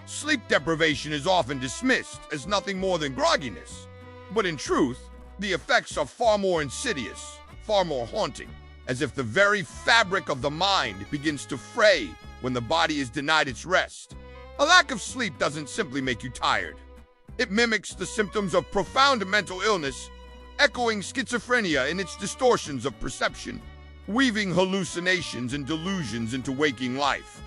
Sleep deprivation is often dismissed as nothing more than grogginess. But in truth, the effects are far more insidious, far more haunting, as if the very fabric of the mind begins to fray when the body is denied its rest. A lack of sleep doesn't simply make you tired. It mimics the symptoms of profound mental illness, echoing schizophrenia in its distortions of perception, weaving hallucinations and delusions into waking life,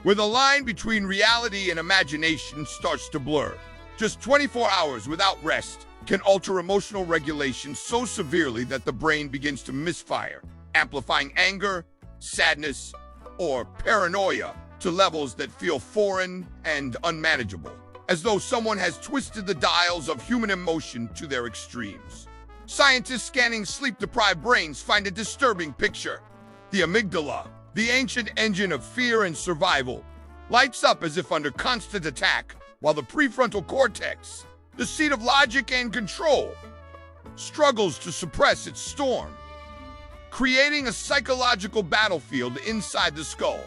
where the line between reality and imagination starts to blur. Just 24 hours without rest can alter emotional regulation so severely that the brain begins to misfire, amplifying anger, sadness, or paranoia to levels that feel foreign and unmanageable, as though someone has twisted the dials of human emotion to their extremes. Scientists scanning sleep-deprived brains find a disturbing picture. The amygdala, the ancient engine of fear and survival, lights up as if under constant attack, while the prefrontal cortex, the seat of logic and control, struggles to suppress its storm, creating a psychological battlefield inside the skull.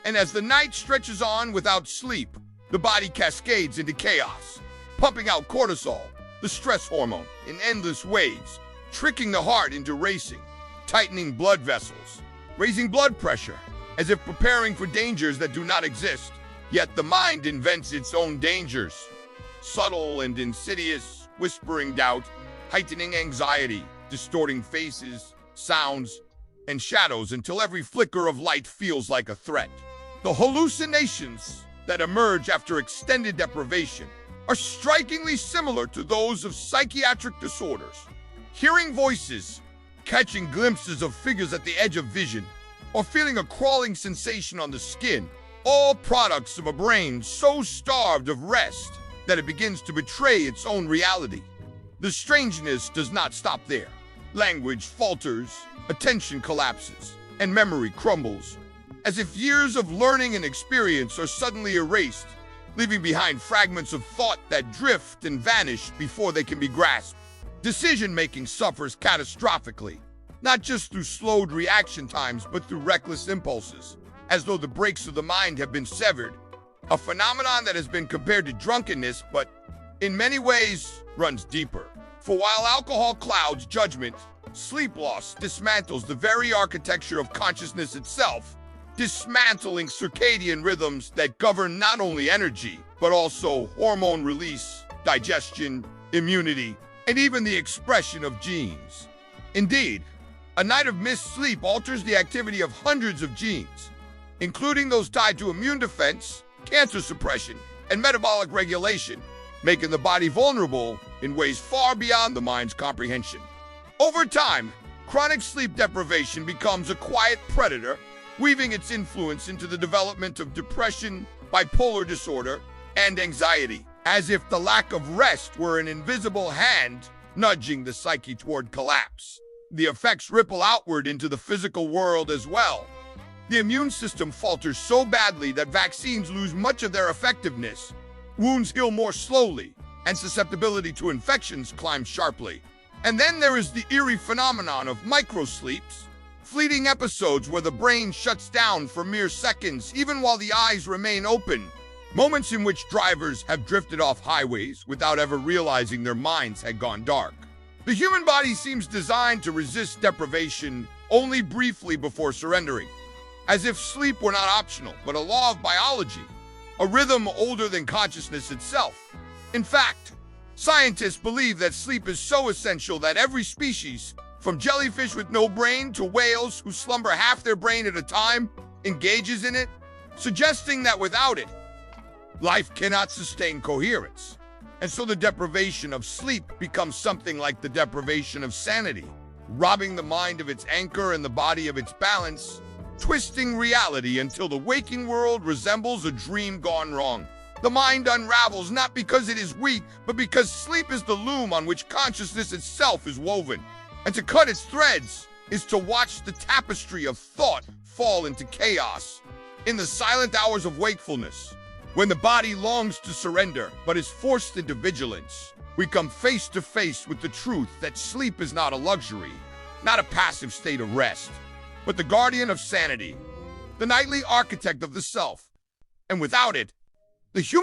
And as the night stretches on without sleep, the body cascades into chaos, pumping out cortisol, the stress hormone, in endless waves, tricking the heart into racing, tightening blood vessels, raising blood pressure, as if preparing for dangers that do not exist. Yet the mind invents its own dangers, subtle and insidious, whispering doubt, heightening anxiety, distorting faces, sounds, and shadows until every flicker of light feels like a threat. The hallucinations that emerge after extended deprivation are strikingly similar to those of psychiatric disorders. Hearing voices, catching glimpses of figures at the edge of vision, or feeling a crawling sensation on the skin, all products of a brain so starved of rest that it begins to betray its own reality. The strangeness does not stop there. Language falters, attention collapses, and memory crumbles, as if years of learning and experience are suddenly erased, leaving behind fragments of thought that drift and vanish before they can be grasped. Decision-making suffers catastrophically, not just through slowed reaction times, but through reckless impulses, as though the brakes of the mind have been severed, a phenomenon that has been compared to drunkenness, but in many ways runs deeper. For while alcohol clouds judgment, sleep loss dismantles the very architecture of consciousness itself, dismantling circadian rhythms that govern not only energy, but also hormone release, digestion, immunity, and even the expression of genes. Indeed, a night of missed sleep alters the activity of hundreds of genes, including those tied to immune defense, cancer suppression, and metabolic regulation, making the body vulnerable in ways far beyond the mind's comprehension. Over time, chronic sleep deprivation becomes a quiet predator, weaving its influence into the development of depression, bipolar disorder, and anxiety, as if the lack of rest were an invisible hand nudging the psyche toward collapse. The effects ripple outward into the physical world as well. The immune system falters so badly that vaccines lose much of their effectiveness, wounds heal more slowly, and susceptibility to infections climbs sharply. And then there is the eerie phenomenon of microsleeps, fleeting episodes where the brain shuts down for mere seconds even while the eyes remain open, moments in which drivers have drifted off highways without ever realizing their minds had gone dark. The human body seems designed to resist deprivation only briefly before surrendering, as if sleep were not optional, but a law of biology, a rhythm older than consciousness itself. In fact, scientists believe that sleep is so essential that every species, from jellyfish with no brain to whales who slumber half their brain at a time, engages in it, suggesting that without it, life cannot sustain coherence. And so the deprivation of sleep becomes something like the deprivation of sanity, robbing the mind of its anchor and the body of its balance, twisting reality until the waking world resembles a dream gone wrong. The mind unravels not because it is weak, but because sleep is the loom on which consciousness itself is woven. And to cut its threads is to watch the tapestry of thought fall into chaos. In the silent hours of wakefulness, when the body longs to surrender but is forced into vigilance, we come face to face with the truth that sleep is not a luxury, not a passive state of rest, but the guardian of sanity, the nightly architect of the self. And without it, the human